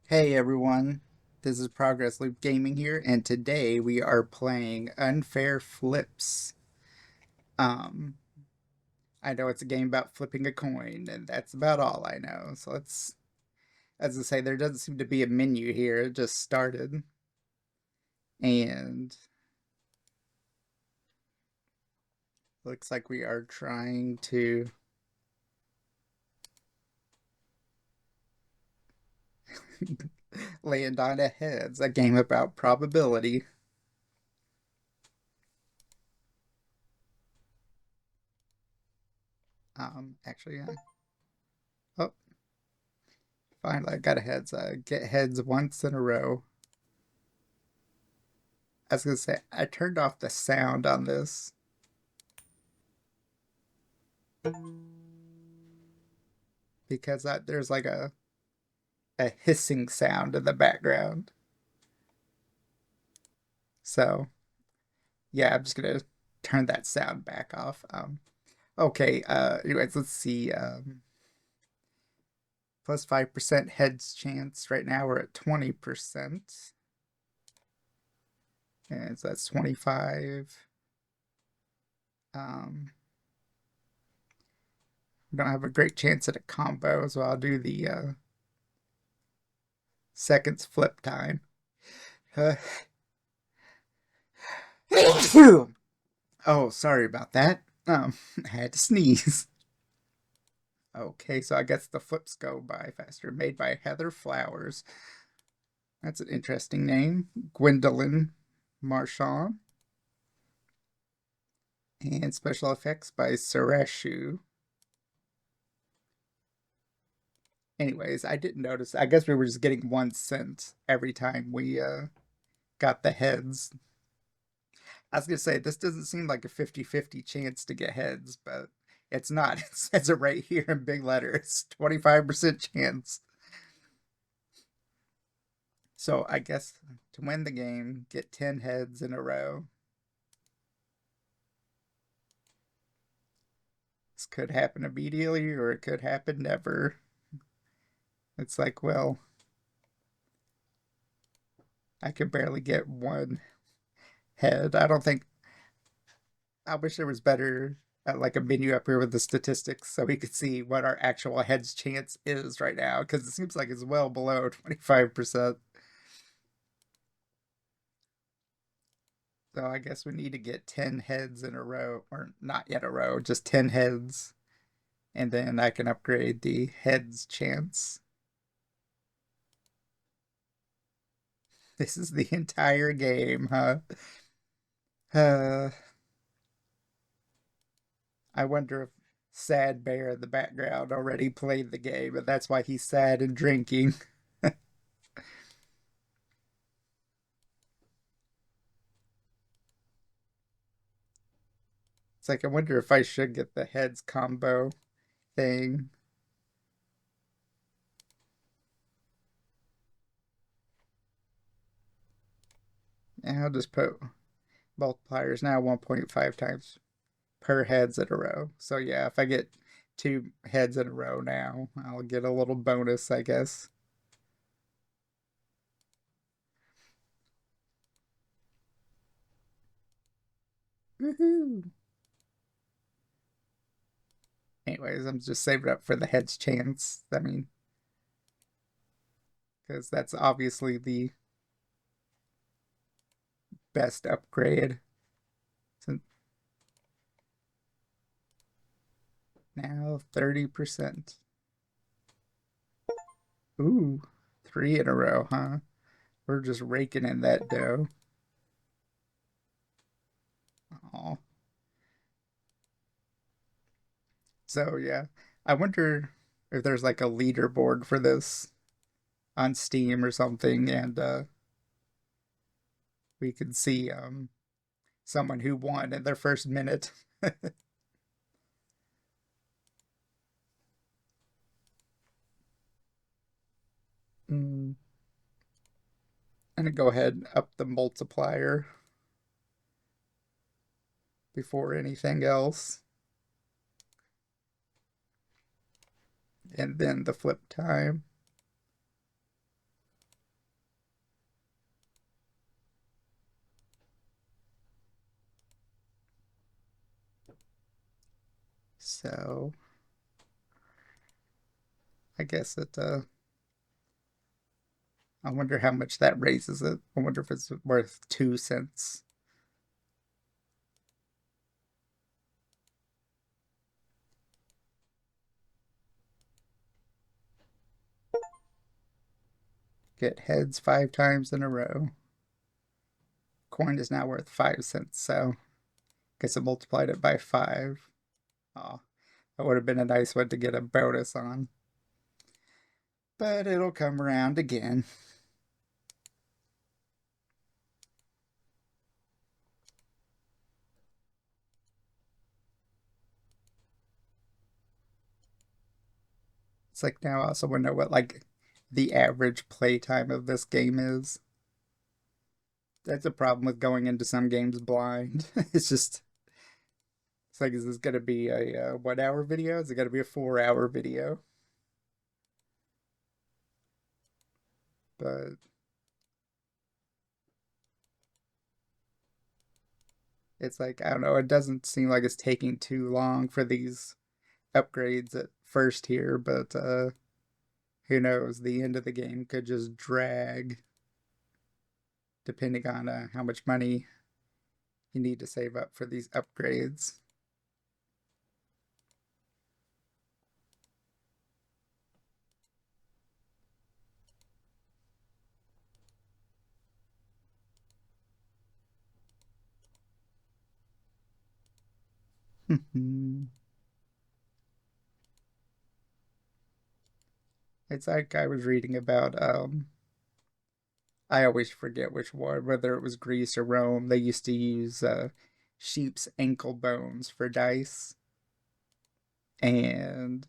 Hey everyone, this is Progress Loop Gaming here, and today we are playing Unfair Flips. Um, I know it's a game about flipping a coin, and that's about all I know. So as I say, there doesn't seem to be a menu here. It just started, and looks like we are trying to land on a heads, a game about probability. Actually, yeah. Oh, finally, I got a heads. Get heads once in a row. I was gonna say I turned off the sound on this because there's like a hissing sound in the background. So yeah, I'm just gonna turn that sound back off. Okay. Anyways, let's see. Plus 5% heads chance. Right now we're at 20%, and so that's 25. Um, we don't have a great chance at a combo, so I'll do the seconds flip time. Uh, oh, sorry about that. I had to sneeze. Okay, so I guess the flips go by faster. Made by Heather Flowers. That's an interesting name. Gwendolyn Marchand. And special effects by Sureshu. Anyways, I didn't notice. I guess we were just getting 1 cent every time we got the heads. I was going to say, this doesn't seem like a 50-50 chance to get heads, but it's not. It says it right here in big letters 25% chance. So I guess to win the game, get 10 heads in a row. This could happen immediately or it could happen never. It's like, well, I could barely get one head. I don't think, I wish there was better, like a menu up here with the statistics so we could see what our actual heads chance is right now because it seems like it's well below 25%. So I guess we need to get 10 heads in a row, or not yet a row, just 10 heads. And then I can upgrade the heads chance. This is the entire game, huh? Uh, I wonder if Sad Bear in the background already played the game, and that's why he's sad and drinking. It's like, I wonder if I should get the heads combo thing. And I'll just put multipliers now 1.5 times per heads in a row. So yeah, if I get 2 heads in a row now, I'll get a little bonus, I guess. Woohoo! Anyways, I'm just saving up for the heads chance. I mean, because that's obviously the best upgrade. So now 30%. Ooh, 3 in a row, huh? We're just raking in that dough. Oh, so yeah. I wonder if there's like a leaderboard for this on Steam or something, and we could see someone who won in their first minute. Mm. And go ahead and up the multiplier before anything else. And then the flip time. So I guess I wonder how much that raises it. I wonder if it's worth 2 cents. Get heads 5 times in a row. Coin is now worth 5 cents, so guess I multiplied it by 5. Oh, that would have been a nice one to get a bonus on. But it'll come around again. It's like now I also want to know what like the average playtime of this game is. That's a problem with going into some games blind. It's like, is this going to be a 1 hour video? Is it going to be a 4 hour video? But it's like, I don't know, it doesn't seem like it's taking too long for these upgrades at first here, but who knows? The end of the game could just drag depending on how much money you need to save up for these upgrades. It's like I was reading about I always forget which one, whether it was Greece or Rome. They used to use sheep's ankle bones for dice. And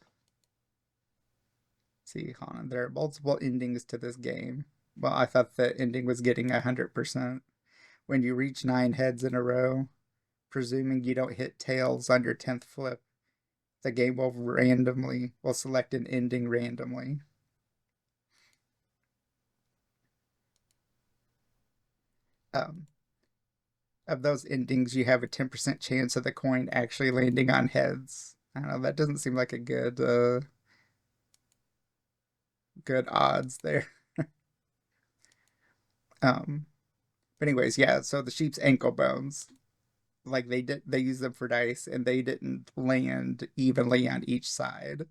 see, hold on, there are multiple endings to this game. Well, I thought the ending was getting 100%. When you reach 9 heads in a row, presuming you don't hit tails on your 10th flip, the game will select an ending randomly. Um, of those endings, you have a 10% chance of the coin actually landing on heads. I don't know, that doesn't seem like a good odds there. Um, but anyways, yeah, so the sheep's ankle bones, like they use them for dice and they didn't land evenly on each side.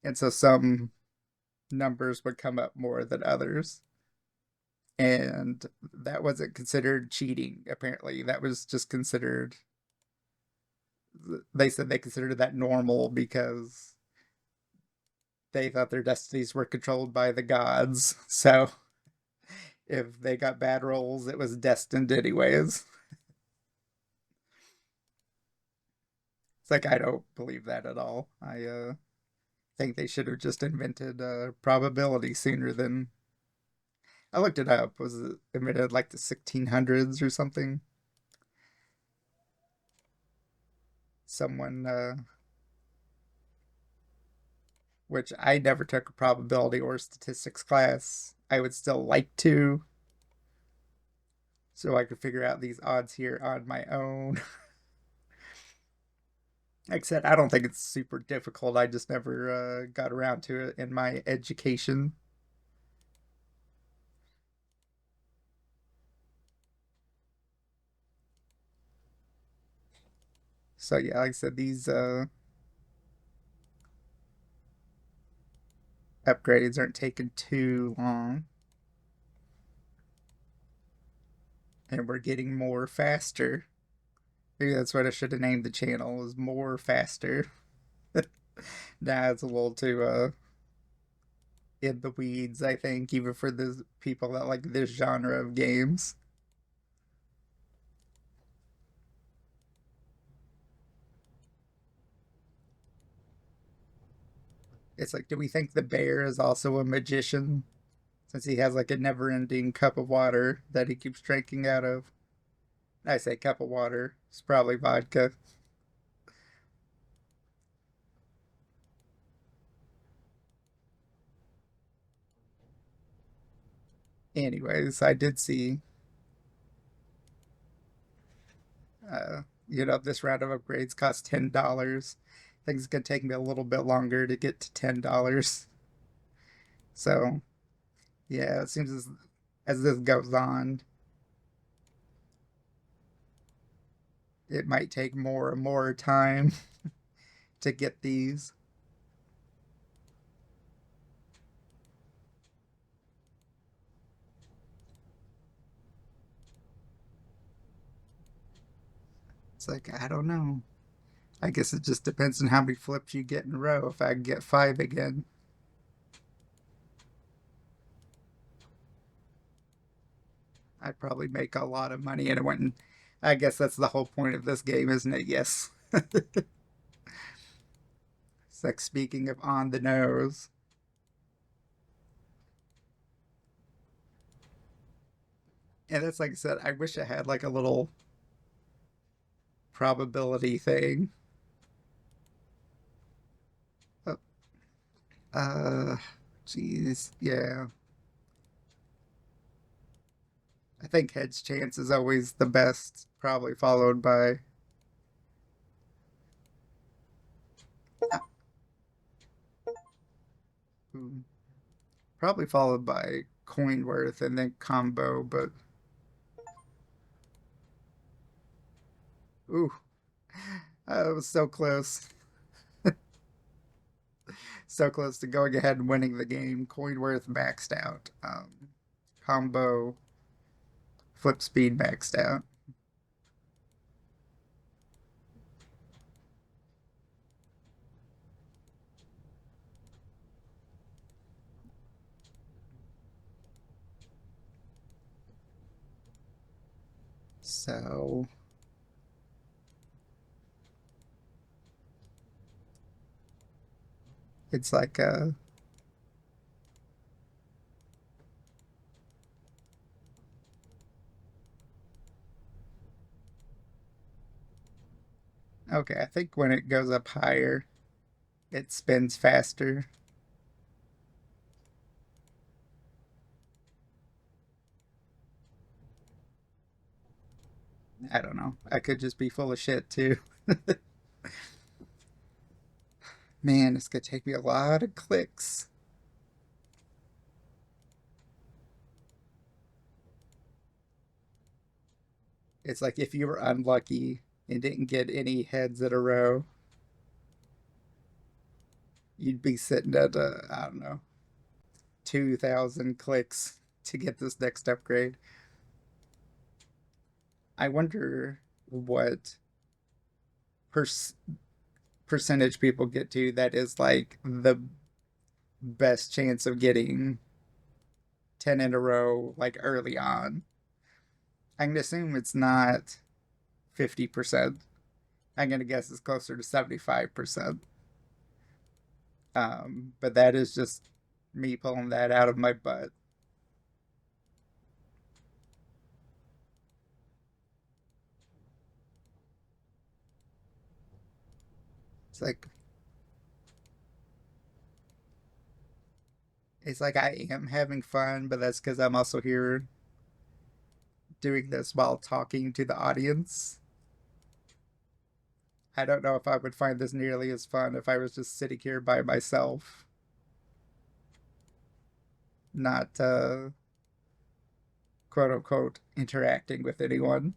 And so some numbers would come up more than others. And that wasn't considered cheating, apparently. That was just considered, they said they considered that normal because they thought their destinies were controlled by the gods. So if they got bad rolls, it was destined anyways. It's like I don't believe that at all. I think they should have just invented probability sooner than. I looked it up. Was it invented like the 1600s or something? Someone, which I never took a probability or statistics class. I would still like to, so I could figure out these odds here on my own. Like I said, I don't think it's super difficult. I just never got around to it in my education. So yeah, like I said, these upgrades aren't taking too long, and we're getting more faster. Maybe that's what I should have named the channel, is more faster. Nah, it's a little too in the weeds, I think, even for the people that like this genre of games. It's like, do we think the bear is also a magician? Since he has like a never ending cup of water that he keeps drinking out of. I say cup of water. It's probably vodka. Anyways, I did see This round of upgrades costs $10. I think it's gonna take me a little bit longer to get to $10. So yeah, it seems as this goes on, it might take more and more time to get these. It's like I don't know. I guess it just depends on how many flips you get in a row. If I get five again, I'd probably make a lot of money and it wouldn't. I guess that's the whole point of this game, isn't it? Yes. It's like speaking of on the nose. And that's like I said, I wish I had like a little probability thing. Uh, uh Jeez, yeah. I think heads chance is always the best, probably followed by hmm, probably followed by coin worth and then combo, but ooh, I was so close. So close to going ahead and winning the game. Coin worth maxed out. Combo flip speed maxed out. So it's like okay, I think when it goes up higher, it spins faster. I don't know. I could just be full of shit too. Man, it's gonna take me a lot of clicks. It's like if you were unlucky and didn't get any heads in a row, you'd be sitting at I don't know, 2,000 clicks to get this next upgrade. I wonder what per- percentage people get to that is like the best chance of getting 10 in a row like early on. I can assume it's not 50%. I'm going to guess it's closer to 75%. But that is just me pulling that out of my butt. It's like it's like I am having fun, but that's because I'm also here doing this while talking to the audience. I don't know if I would find this nearly as fun if I was just sitting here by myself, not quote unquote interacting with anyone.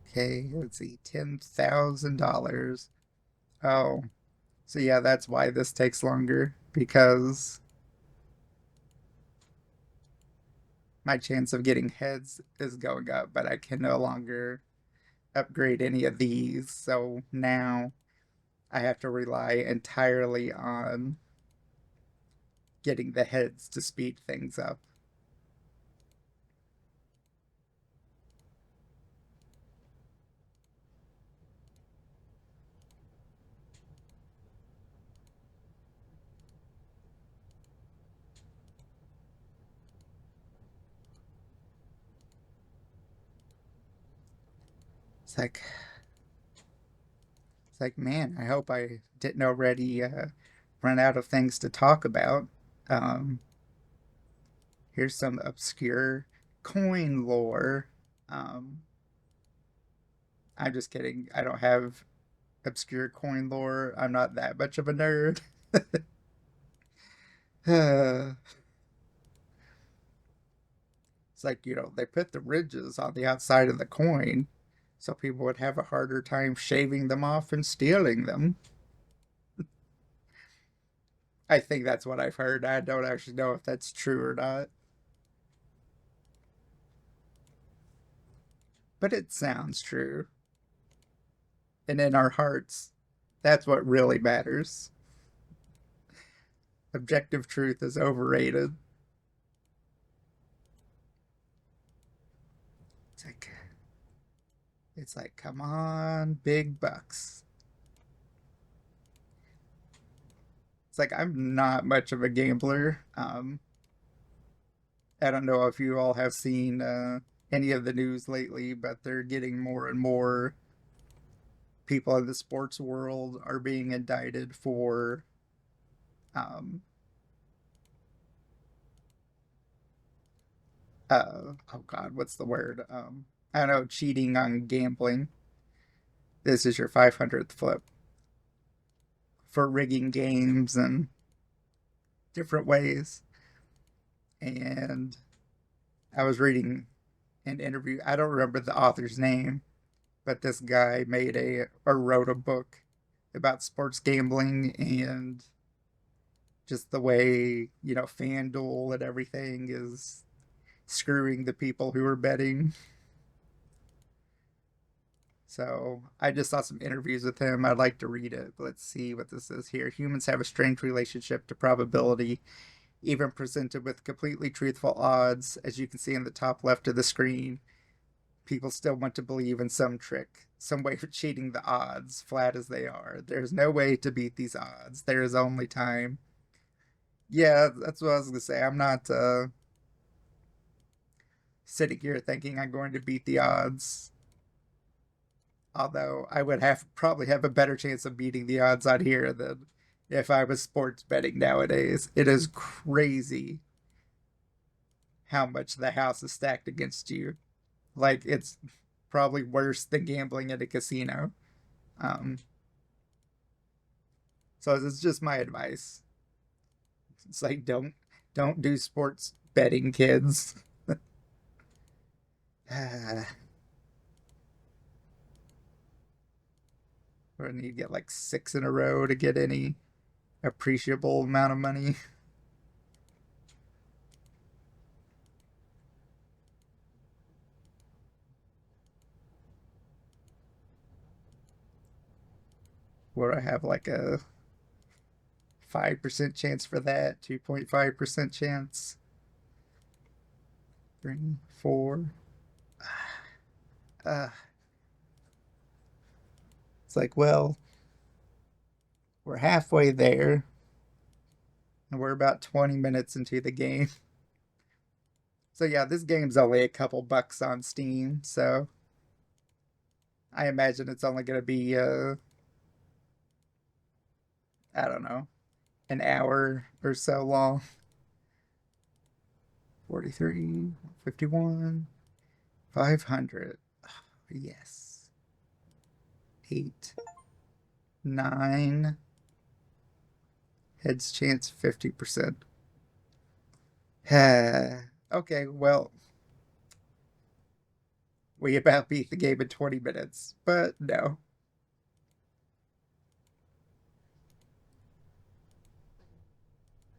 Okay, let's see, $10,000. Oh, so yeah, that's why this takes longer because my chance of getting heads is going up, but I can no longer upgrade any of these. So now I have to rely entirely on getting the heads to speed things up. It's like it's like man, I hope I didn't already run out of things to talk about. Um, Here's some obscure coin lore. Um, I'm just kidding. I don't have obscure coin lore. I'm not that much of a nerd. It's like, they put the ridges on the outside of the coin so people would have a harder time shaving them off and stealing them. I think that's what I've heard. I don't actually know if that's true or not, but it sounds true. And in our hearts, that's what really matters. Objective truth is overrated. It's like it's like, come on, big bucks. It's like I'm not much of a gambler. I don't know if you all have seen any of the news lately, but they're getting more and more people in the sports world are being indicted for um, oh god, what's the word? I don't know, cheating on gambling. This is your 500th flip for rigging games and different ways. And I was reading an interview. I don't remember the author's name, but this guy made a or wrote a book about sports gambling and just the way, FanDuel and everything is screwing the people who are betting. So I just saw some interviews with him. I'd like to read it. Let's see what this is here. Humans have a strange relationship to probability, even presented with completely truthful odds. As you can see in the top left of the screen, people still want to believe in some trick, some way of cheating the odds, flat as they are. There's no way to beat these odds. There is only time. Yeah, that's what I was going to say. I'm not sitting here thinking I'm going to beat the odds. Although I would have probably have a better chance of beating the odds on here than if I was sports betting nowadays. It is crazy how much the house is stacked against you. Like it's probably worse than gambling at a casino. Um, so it's just my advice. It's like don't do sports betting, kids. Or need to get like six in a row to get any appreciable amount of money. Where I have like a 5% chance for that, 2.5% chance. Three, four. Uh, it's like, well, we're halfway there, and we're about 20 minutes into the game. So yeah, this game's only a couple bucks on Steam, so I imagine it's only going to be, I don't know, an hour or so long. 43, 51, 500. Yes. 8, 9. Heads chance 50%. Okay, well, we about beat the game in 20 minutes, but no.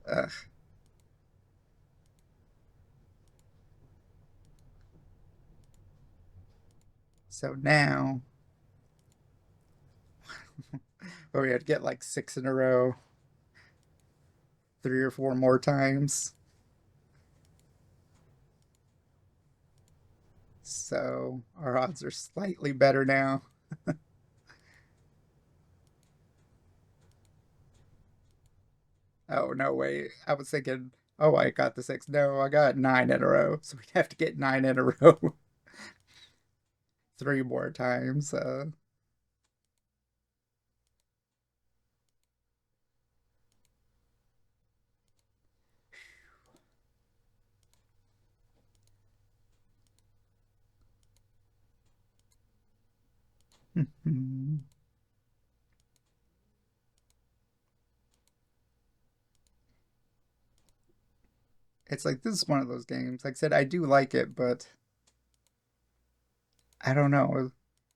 Ugh. So now, we had to get like six in a row, three or four more times. So our odds are slightly better now. Oh, no, wait. I was thinking, oh, I got the six. No, I got nine in a row. So we'd have to get nine in a row three more times. It's like this is one of those games. Like I said, I do like it, but I don't know.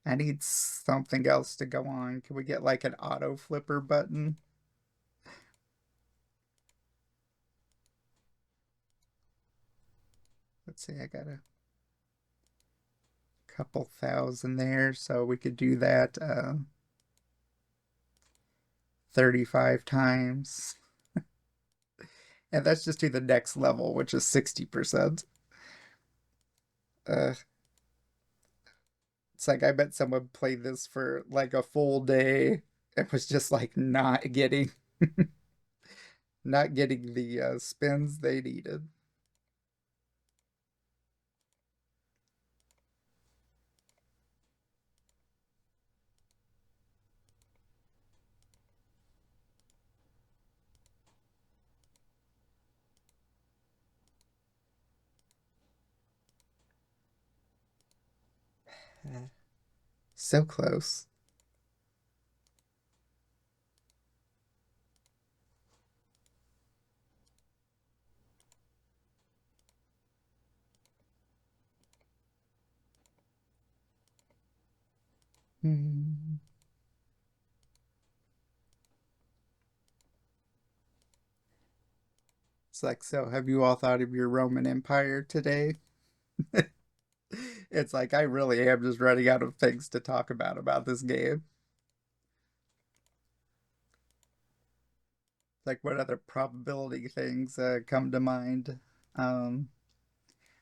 I need something else to go on. Can we get like an auto flipper button? Let's see, I got a couple thousand there, so we could do that 35 times. And that's just to the next level, which is 60%. Uh, it's like I bet someone played this for like a full day and was just like not getting the spins they needed. So close. Hmm. It's like, so have you all thought of your Roman Empire today? It's like I really am just running out of things to talk about this game. Like, what other probability things come to mind? Of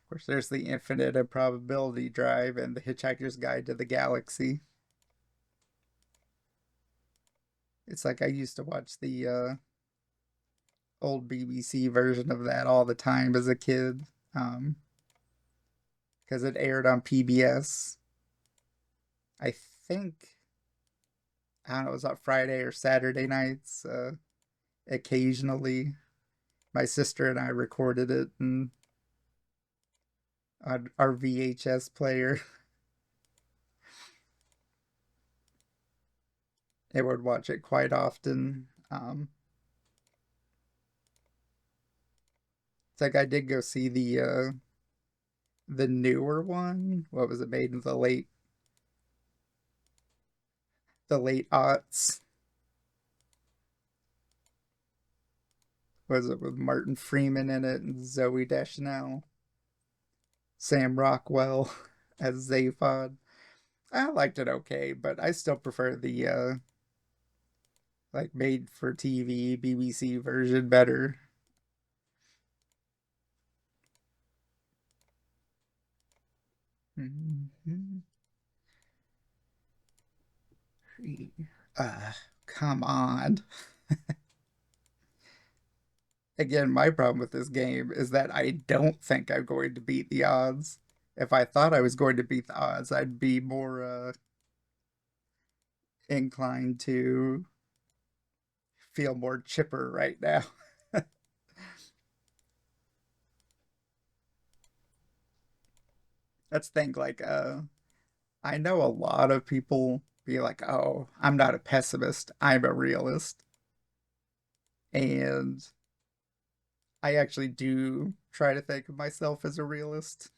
course, there's the Infinite Improbability Drive and the Hitchhiker's Guide to the Galaxy. It's like I used to watch the old BBC version of that all the time as a kid, um, because it aired on PBS. I think I don't know, it was on Friday or Saturday nights. Occasionally, my sister and I recorded it and on our VHS player. I would watch it quite often. It's like I did go see the newer one. What was it, made in the late aughts? Was it with Martin Freeman in it and Zoe Deschanel, Sam Rockwell as Zaphod? I liked it okay, but I still prefer the like made for TV BBC version better. Mhm. Uh, Come on. Again, my problem with this game is that I don't think I'm going to beat the odds. If I thought I was going to beat the odds, I'd be more inclined to feel more chipper right now. Let's think like I know a lot of people be like, "Oh, I'm not a pessimist, I'm a realist." And I actually do try to think of myself as a realist.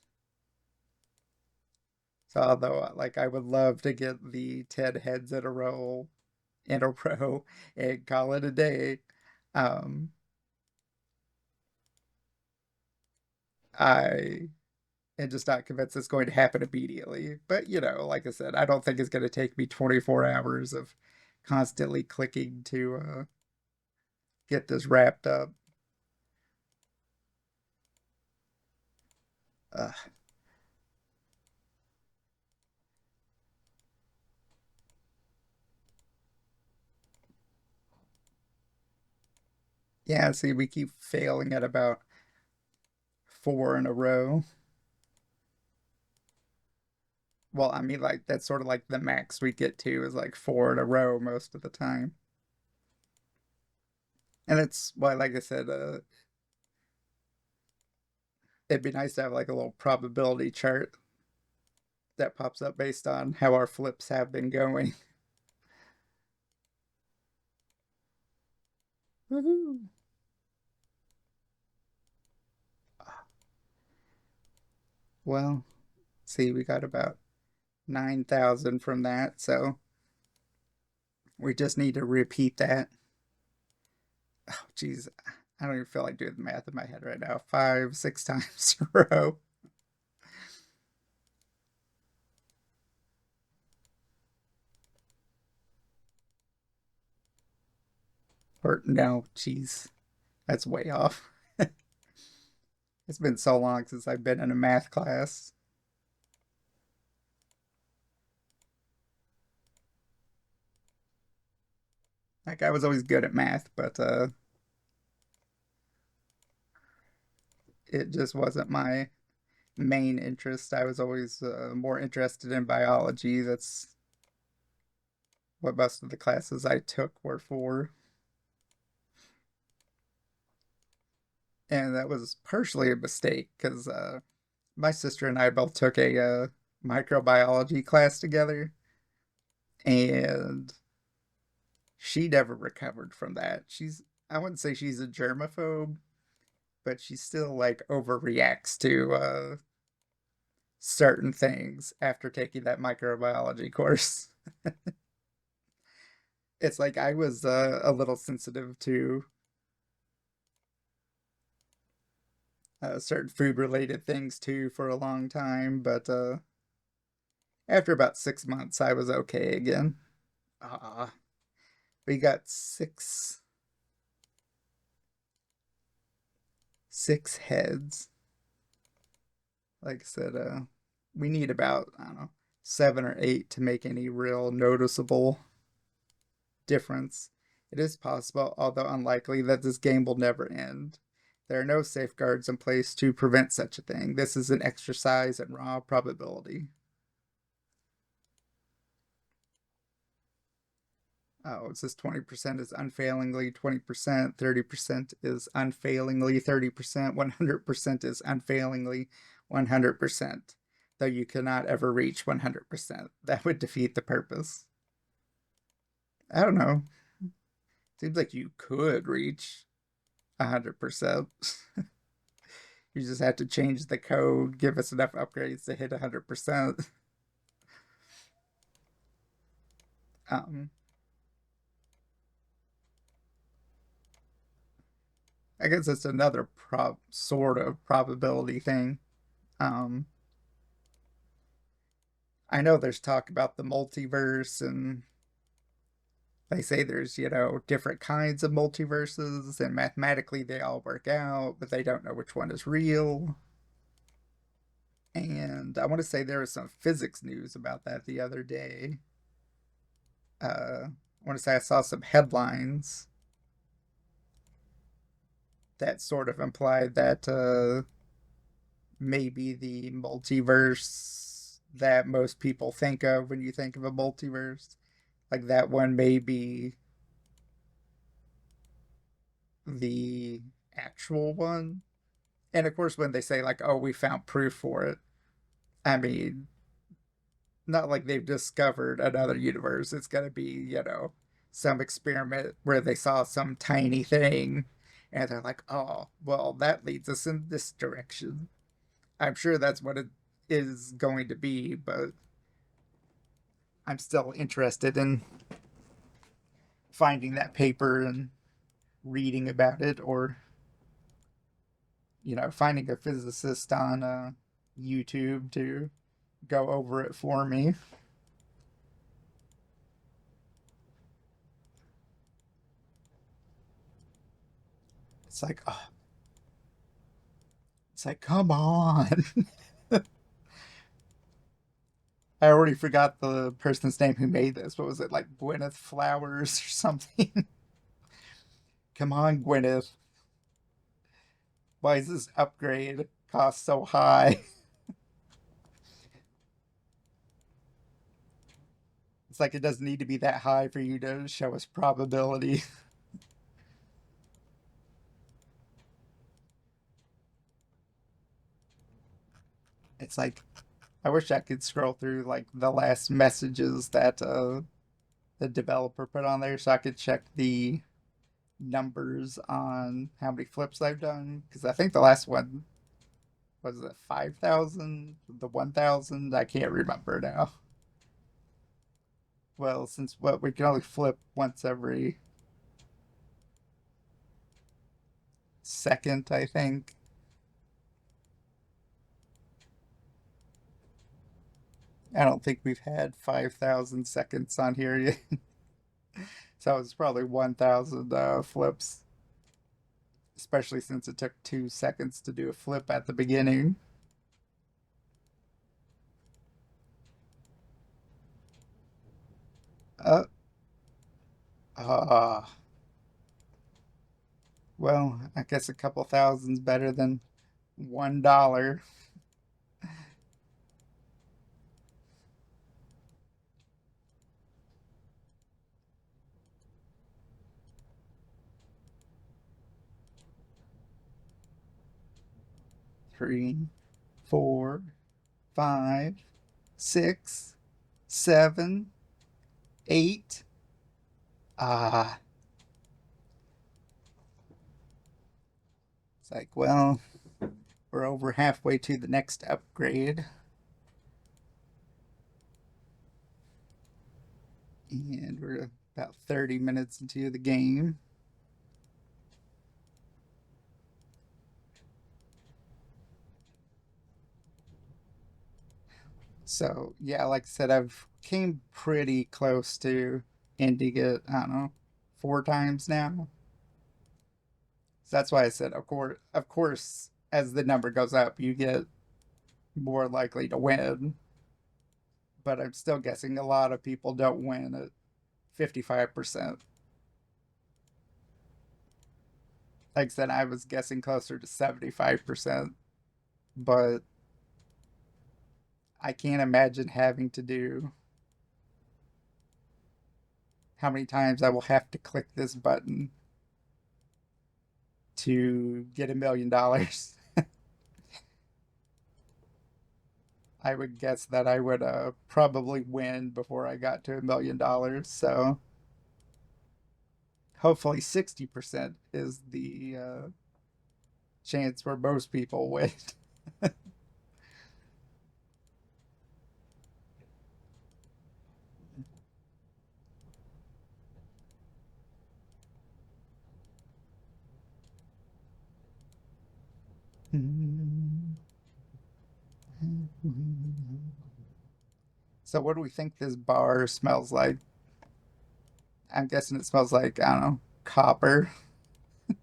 So although like I would love to get the 10 heads in a row and call it a day, um I am just not convinced it's going to happen immediately. But like I said, I don't think it's going to take me 24 hours of constantly clicking to get this wrapped up. Uh, yeah, see, we keep failing at about four in a row. Well, I mean, like that's sort of like the max we get to is like four in a row most of the time. And it's why, like I said, it'd be nice to have like a little probability chart that pops up based on how our flips have been going. Woohoo! Well, see, we got about 9,000 from that, so we just need to repeat that. Oh, jeez. I don't even feel like doing the math in my head right now. 5, 6 times in a row. Or no, jeez. That's way off. It's been so long since I've been in a math class. Like I was always good at math, but it just wasn't my main interest. I was always more interested in biology. That's what most of the classes I took were for. And that was partially a mistake because my sister and I both took a microbiology class together, and she never recovered from that. I wouldn't say she's a germaphobe, but she still like overreacts to certain things after taking that microbiology course. It's like I was a little sensitive to certain food related things too for a long time, but after about 6 months, I was okay again. Ah, we got six heads. Like I said, we need about I don't know 7 or 8 to make any real noticeable difference. It is possible, although unlikely, that this game will never end. There are no safeguards in place to prevent such a thing. This is an exercise in raw probability. Oh, it says 20% is unfailingly 20%, 30% is unfailingly 30%, 100% is unfailingly 100%, though you cannot ever reach 100%. That would defeat the purpose. I don't know. Seems like you could reach 100%. You just have to change the code, give us enough upgrades to hit 100%. Um, I guess it's another sort of probability thing. Um, I know there's talk about the multiverse, and they say there's, different kinds of multiverses, and mathematically they all work out, but they don't know which one is real. And I want to say there was some physics news about that the other day. I want to say I saw some headlines that sort of implied that maybe the multiverse that most people think of when you think of a multiverse, like that one may be the actual one. And of course, when they say, like, oh, we found proof for it, I mean, not like they've discovered another universe. It's going to be, some experiment where they saw some tiny thing and they're like, oh, well, that leads us in this direction. I'm sure that's what it is going to be, but I'm still interested in finding that paper and reading about it, or finding a physicist on YouTube to go over it for me. It's like, oh, it's like, come on. I already forgot the person's name who made this. What was it, like Gwyneth Flowers or something? Come on, Gwyneth. Why is this upgrade cost so high? It's like it doesn't need to be that high for you to show us probability. It's like, I wish I could scroll through like the last messages that the developer put on there so I could check the numbers on how many flips I've done. Because I think the last one was it 5,000, the 1,000. I can't remember now. Well, since what we can only flip once every second, I think. I don't think we've had 5,000 seconds on here yet. So it's probably 1,000 flips, especially since it took 2 seconds to do a flip at the beginning. Uh, uh, well, I guess a couple thousand's better than $1. 3, 4, 5, 6, 7, 8. Ah, it's like, well, we're over halfway to the next upgrade. And we're about 30 minutes into the game. So yeah, like I said, I've came pretty close to ending it. I don't know, 4 times now. So that's why I said, of course, as the number goes up, you get more likely to win. But I'm still guessing a lot of people don't win at 55%. Like I said, I was guessing closer to 75%, but I can't imagine having to do how many times I will have to click this button to get $1 million. I would guess that I would probably win before I got to $1 million. So hopefully 60% is the chance where most people win. So what do we think this bar smells like? I'm guessing it smells like, I don't know, copper. It's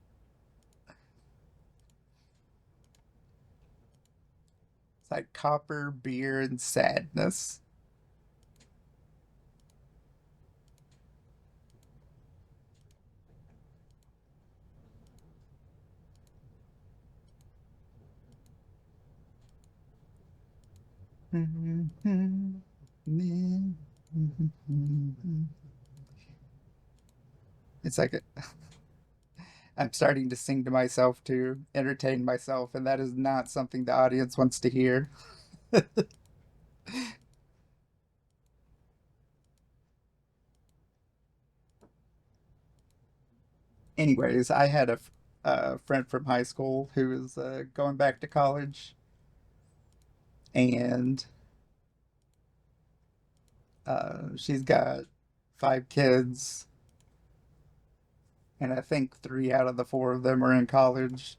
like copper, beer, and sadness. It's like I'm starting to sing to myself to entertain myself, and that is not something the audience wants to hear. Anyways, I had a friend from high school who is going back to college, and she's got 5 kids, and I think 3 out of the 4 of them are in college.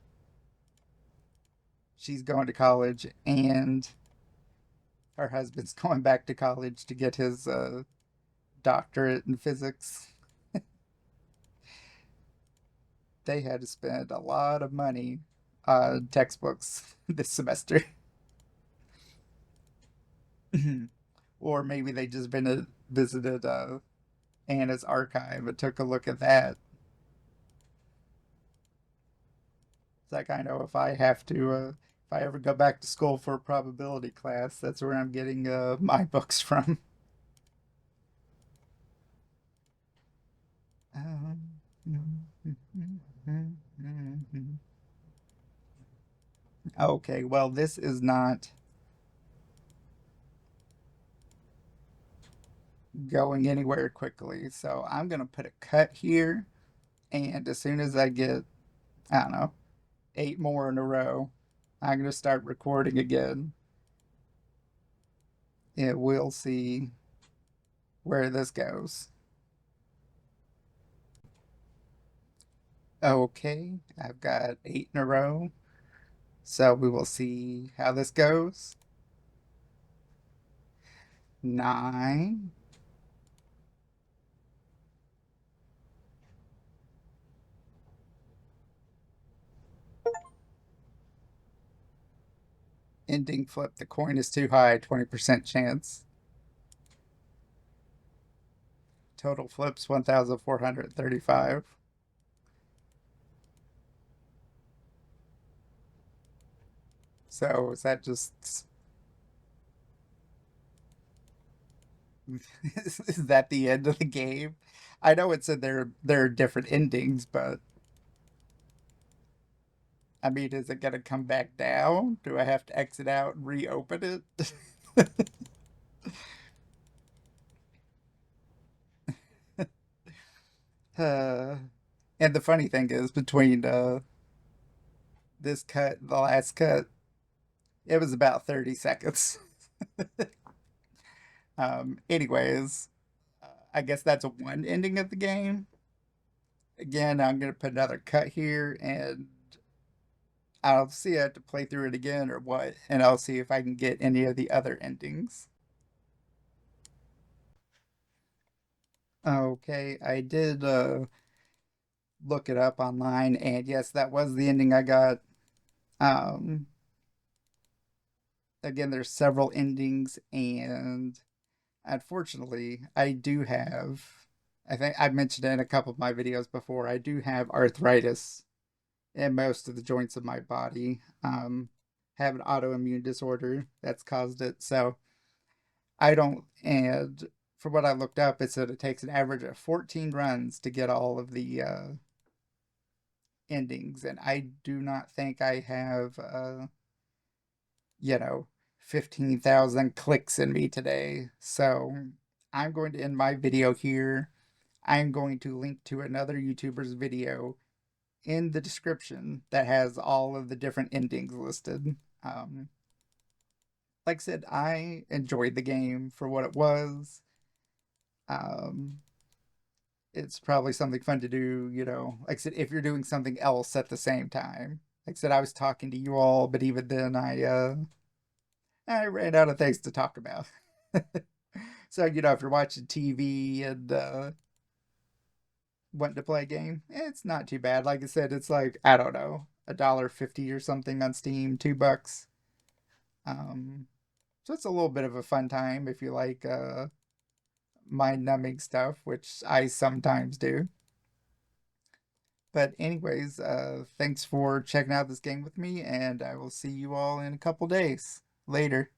She's going to college, and her husband's going back to college to get his doctorate in physics. They had to spend a lot of money on textbooks this semester. Or maybe they just visited Anna's archive and took a look at that. It's like I know if I have to, if I ever go back to school for a probability class, that's where I'm getting my books from. Okay, well, this is not going anywhere quickly. So I'm going to put a cut here. And as soon as I get, I don't know, 8 more in a row, I'm going to start recording again. And we'll see where this goes. Okay, I've got 8 in a row. So we will see how this goes. 9. Ending flip. The coin is too high, 20% chance. Total flips 1,435. So is that just is that the end of the game? I know it said there are different endings, but I mean, is it gonna come back down? Do I have to exit out and reopen it? uh, and the funny thing is, between this cut and the last cut, it was about 30 seconds. Anyways, I guess that's one ending of the game. Again, I'm gonna put another cut here, and I'll see if I have to play through it again or what, and I'll see if I can get any of the other endings. Okay, I did look it up online, and yes, that was the ending I got. Um, again, there's several endings, and unfortunately, I do have. I think I've mentioned it in a couple of my videos before. I do have arthritis in most of the joints of my body. Have an autoimmune disorder that's caused it, so I don't. And for what I looked up, it said it takes an average of 14 runs to get all of the endings, and I do not think I have, you know, 15,000 clicks in me today. So I'm going to end my video here. I'm going to link to another YouTuber's video in the description that has all of the different endings listed. Um, like I said, I enjoyed the game for what it was. Um, it's probably something fun to do, like I said, if you're doing something else at the same time. Like I said, I was talking to you all, but even then I ran out of things to talk about. So, if you're watching TV and wanting to play a game, it's not too bad. Like I said, it's like, I don't know, $1.50 or something on Steam, $2. Um, so it's a little bit of a fun time if you like mind numbing stuff, which I sometimes do. But anyways, thanks for checking out this game with me, and I will see you all in a couple days. Later.